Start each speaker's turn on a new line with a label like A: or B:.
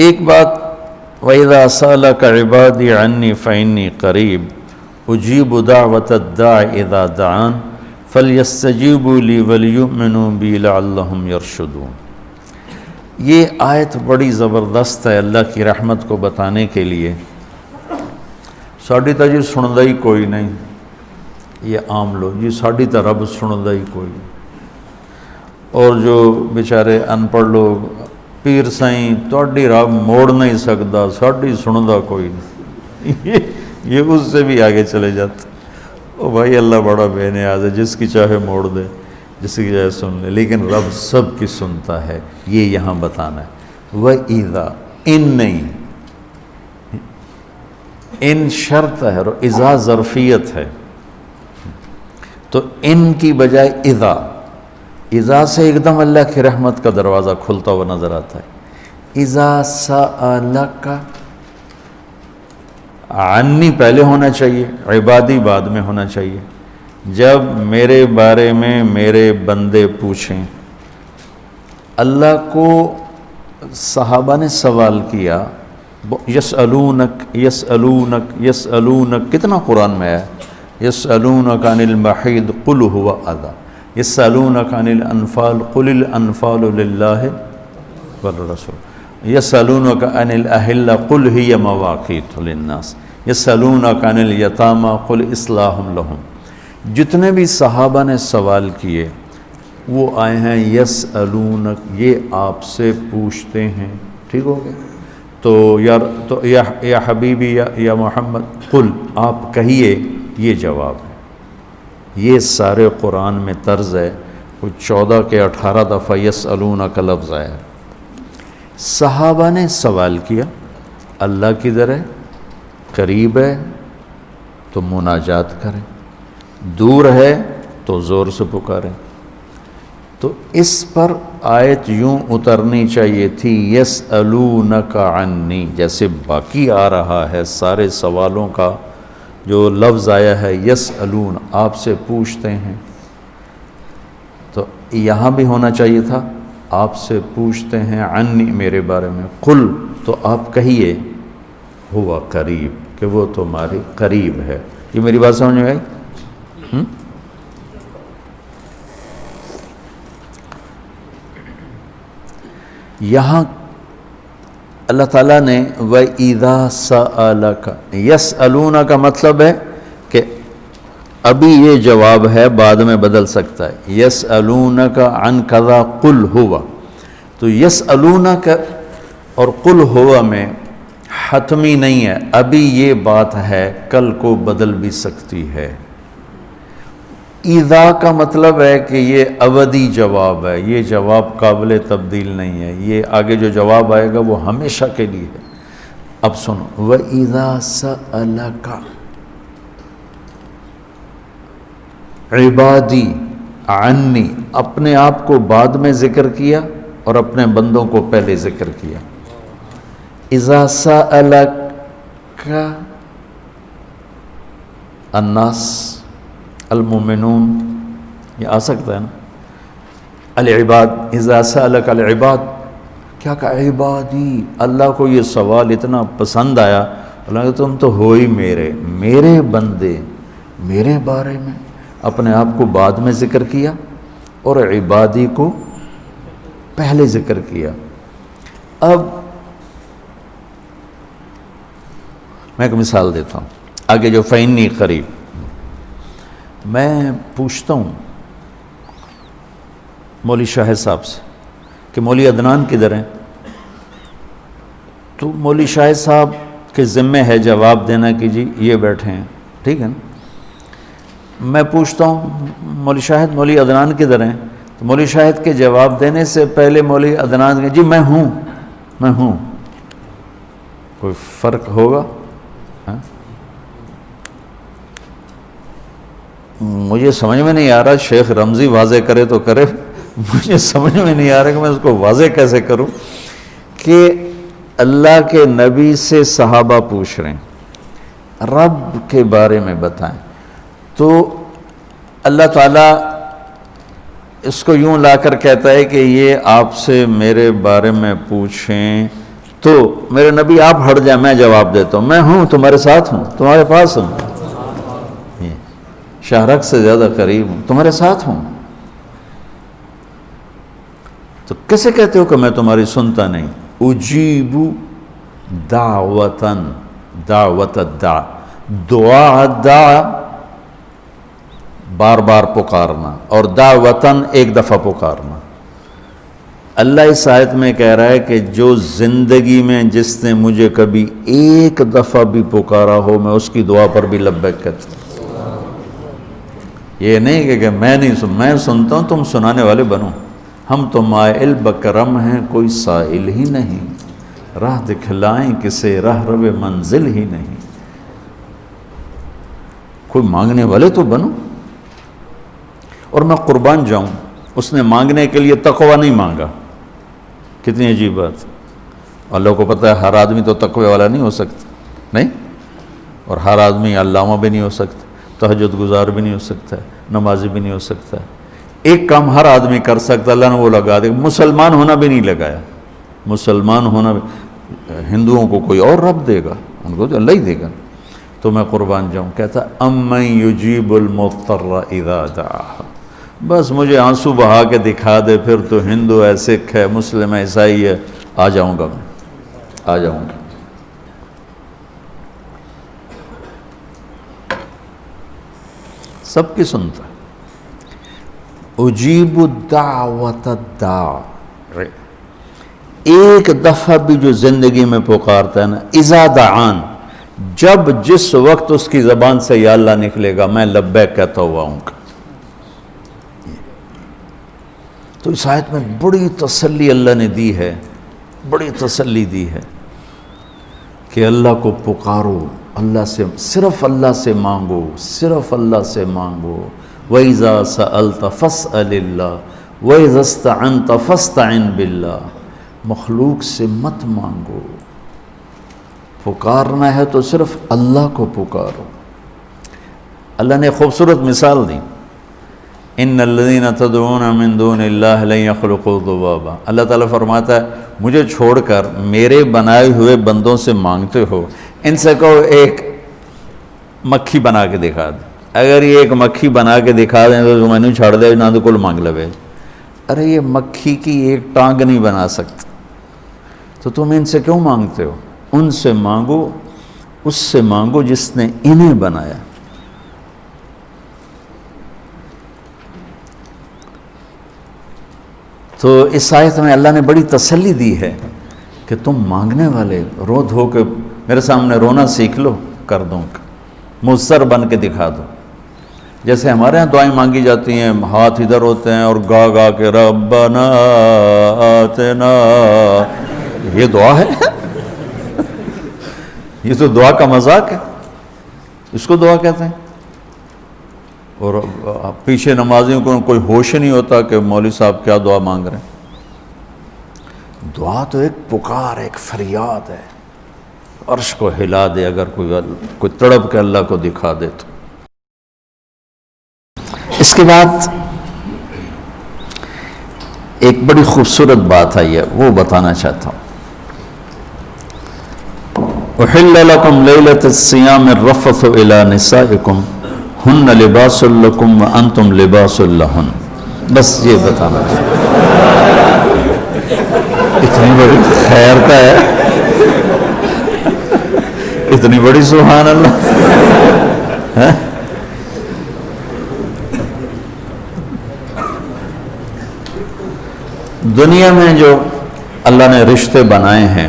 A: ایک بات وَإِذَا سَأَلَكَ عِبَادِي عَنِّي فَإِنِّي قَرِيبٌ أُجِيبُ دَعْوَةَ الدَّاعِ إِذَا دَعَانِ فَلْيَسْتَجِيبُوا لِي وَلْيُؤْمِنُوا بِي لَعَلَّهُمْ يَرْشُدُونَ۔ یہ آیت بڑی زبردست ہے اللہ کی رحمت کو بتانے کے لیے۔ ساڈی تا جی سندا ہی کوئی نہیں، یہ عام لوگ جی ساڈی تا رب سندا ہی کوئی نہیں، اور جو بیچارے ان پڑھ لوگ پیر سائیں تہاڈی رب موڑ نہیں سکدا، ساڈی سندا کوئی نہیں، یہ اس سے بھی آگے چلے جاتے۔ او بھائی اللہ بڑا بے نیاز ہے، جس کی چاہے موڑ دے، جس کی چاہے سن لے، لیکن رب سب کی سنتا ہے، یہ یہاں بتانا ہے۔ وَإِذَا ان نہیں، ان شرط ہے اور اذا ظرفیت ہے، تو ان کی بجائے اذا سے ایک دم اللہ کی رحمت کا دروازہ کھلتا ہوا نظر آتا ہے۔ اذا سألک، عنی پہلے ہونا چاہیے، عبادی بعد میں ہونا چاہیے۔ جب میرے بارے میں میرے بندے پوچھیں، اللہ کو صحابہ نے سوال کیا، یسألونک یسألونک یسألونک، کتنا قرآن میں ہے، یسألونک عن المحیض قل هو اذی، یسألونک عن الانفال قل الانفال للہ والرسول، یسألونک عن الاہلہ قل ہی مواقیت للناس، یسألونک عن الیتامى قل اصلاح لہم۔ جتنے بھی صحابہ نے سوال کیے وہ آئے ہیں یسألونک، یہ آپ سے پوچھتے ہیں، ٹھیک ہو گیا؟ تو یا حبیبی یا محمد قل، آپ کہیے، یہ جواب ہے۔ یہ سارے قرآن میں طرز ہے، کوئی 14 کے 18 دفعہ یسألونک کا لفظ آیا ہے۔ صحابہ نے سوال کیا، اللہ کدھر ہے، قریب ہے تو مناجات کریں، دور ہے تو زور سے پکاریں۔ تو اس پر آیت یوں اترنی چاہیے تھی یسألونک عنی، جیسے باقی آ رہا ہے سارے سوالوں کا جو لفظ آیا ہے یسألون، آپ سے پوچھتے ہیں، تو یہاں بھی ہونا چاہیے تھا آپ سے پوچھتے ہیں عنی، میرے بارے میں، قل، تو آپ کہیے ہوا قریب، کہ وہ تمہارے قریب ہے۔ یہ میری بات سمجھ میں آئی؟ یہاں اللہ تعالیٰ نے وَإِذَا سَأَلَكَ، یسألون کا مطلب ہے کہ ابھی یہ جواب ہے، بعد میں بدل سکتا ہے۔ یسألونک عن کذا قل ہوا، تو یسألونک اور قل ہوا میں حتمی نہیں ہے، ابھی یہ بات ہے، کل کو بدل بھی سکتی ہے۔ اذا کا مطلب ہے کہ یہ ابدی جواب ہے، یہ جواب قابل تبدیل نہیں ہے، یہ آگے جو جواب آئے گا وہ ہمیشہ کے لیے ہے۔ اب سنو، وَإِذَا سَأَلَكَ عبادی عنی، اپنے آپ کو بعد میں ذکر کیا اور اپنے بندوں کو پہلے ذکر کیا۔ اذا سألک الناس المؤمنون، یہ آ سکتا ہے نا، العباد، اذا سألک العباد، کیا کہا عبادی، اللہ کو یہ سوال اتنا پسند آیا، اللہ کہ تم تو ہو ہی میرے بندے، میرے بارے میں اپنے آپ کو بعد میں ذکر کیا اور عبادی کو پہلے ذکر کیا۔ اب میں ایک مثال دیتا ہوں، آگے جو فإنی قریب، میں پوچھتا ہوں مولوی شاہد صاحب سے کہ مولوی عدنان کدھر ہیں، تو مولوی شاہد صاحب کے ذمے ہے جواب دینا کہ جی یہ بیٹھے ہیں، ٹھیک ہے نا۔ میں پوچھتا ہوں مولوی شاہد، مولوی عدنان کدھر ہیں، تو مولوی شاہد کے جواب دینے سے پہلے مولوی عدنان کہ جی میں ہوں، کوئی فرق ہوگا؟ مجھے سمجھ میں نہیں آ رہا، شیخ رمزی واضح کرے تو کرے، مجھے سمجھ میں نہیں آ رہا کہ میں اس کو واضح کیسے کروں کہ اللہ کے نبی سے صحابہ پوچھ رہے ہیں رب کے بارے میں بتائیں، تو اللہ تعالیٰ اس کو یوں لا کر کہتا ہے کہ یہ آپ سے میرے بارے میں پوچھیں تو میرے نبی آپ ہٹ جائیں، میں جواب دیتا ہوں، میں ہوں، تمہارے ساتھ ہوں، تمہارے پاس ہوں، شہرک سے زیادہ قریب ہوں، تمہارے ساتھ ہوں۔ تو کیسے کہتے ہو کہ میں تمہاری سنتا نہیں؟ اجیب دعوتاً، دعوت الدع، دعا دعا بار بار پکارنا، اور دعوتاً ایک دفعہ پکارنا۔ اللہ اس آیت میں کہہ رہا ہے کہ جو زندگی میں جس نے مجھے کبھی ایک دفعہ بھی پکارا ہو، میں اس کی دعا پر بھی لبیک کہتا ہوں۔ یہ نہیں کہ میں نہیں میں سنتا ہوں، تم سنانے والے بنو۔ ہم تو مائل بکرم ہیں، کوئی سائل ہی نہیں، راہ دکھلائیں کسے راہ رو منزل ہی نہیں۔ کوئی مانگنے والے تو بنو۔ اور میں قربان جاؤں، اس نے مانگنے کے لیے تقوی نہیں مانگا۔ کتنی عجیب بات۔ اللہ کو پتہ ہے ہر آدمی تو تقوی والا نہیں ہو سکتا، نہیں، اور ہر آدمی علامہ بھی نہیں ہو سکتا، تہجد گزار بھی نہیں ہو سکتا، نمازی بھی نہیں ہو سکتا۔ ایک کام ہر آدمی کر سکتا، اللہ نے وہ لگا دے، مسلمان ہونا بھی نہیں لگایا۔ مسلمان ہونا بھی، ہندوؤں کو کوئی اور رب دے گا، ان کو تو اللہ ہی دے گا۔ تو میں قربان جاؤں، کہتا امن یجیب المضطر اذا دعاہ، بس مجھے آنسو بہا کے دکھا دے، پھر تو ہندو ہے، سکھ ہے، مسلم ہے، عیسائی ہے، آ جاؤں گا، میں آ جاؤں گا۔ سب کی سنتا۔ اجیب الدعوت الداع، ایک دفعہ بھی جو زندگی میں پکارتا ہے نا، اذا دعان، جب جس وقت اس کی زبان سے یا اللہ نکلے گا، میں لبیک کہتا ہوا ہوں۔ تو اس آیت میں بڑی تسلی اللہ نے دی ہے، بڑی تسلی دی ہے کہ اللہ کو پکارو، اللہ سے، صرف اللہ سے مانگو، صرف اللہ سے مانگو۔ وَإِذَا سَأَلْتَ فَاسْأَلِ اللَّهِ وَإِذَا اسْتَعَنْتَ فَاسْتَعِنْ بِاللَّهِ، مخلوق سے مت مانگو، پکارنا ہے تو صرف اللہ کو پکارو۔ اللہ نے خوبصورت مثال دی، ان الذین تدعون من دون اللہ لن یخلقوا ذبابا، اللہ تعالیٰ فرماتا ہے مجھے چھوڑ کر میرے بنائے ہوئے بندوں سے مانگتے ہو، ان سے کہو ایک مکھی بنا کے دکھا دے، اگر یہ ایک مکھی بنا کے دکھا دیں تو میں نے چھاڑ دے نہ تو کل مانگ لے۔ ارے یہ مکھی کی ایک ٹانگ نہیں بنا سکتا، تو تم ان سے کیوں مانگتے ہو؟ ان سے مانگو، اس سے مانگو جس نے انہیں بنایا۔ تو اس آیت میں اللہ نے بڑی تسلی دی ہے کہ تم مانگنے والے رو دھو کے میرے سامنے رونا سیکھ لو، کر دوں گا، مضطر بن کے دکھا دو۔ جیسے ہمارے ہاں دعائیں مانگی جاتی ہیں، ہاتھ ادھر ہوتے ہیں اور گا گا کے ربنا آتنا، یہ دعا ہے؟ یہ تو دعا کا مذاق ہے، اس کو دعا کہتے ہیں۔ اور پیچھے نمازیوں کو کوئی ہوش نہیں ہوتا کہ مولوی صاحب کیا دعا مانگ رہے ہیں۔ دعا تو ایک پکار، ایک فریاد ہے، عرش کو ہلا دے اگر کوئی تڑپ کے اللہ کو دکھا دے تو۔ اس کے بعد ایک بڑی خوبصورت بات آئی ہے، وہ بتانا چاہتا ہوں۔ احل لکم لیلۃ الصیام الرفث الی نسائکم ہن لباس لکم وانتم لباس لہن، بس یہ بتانا اتنی بڑی خیر کا ہے، اتنی بڑی سبحان اللہ۔ دنیا میں جو اللہ نے رشتے بنائے ہیں،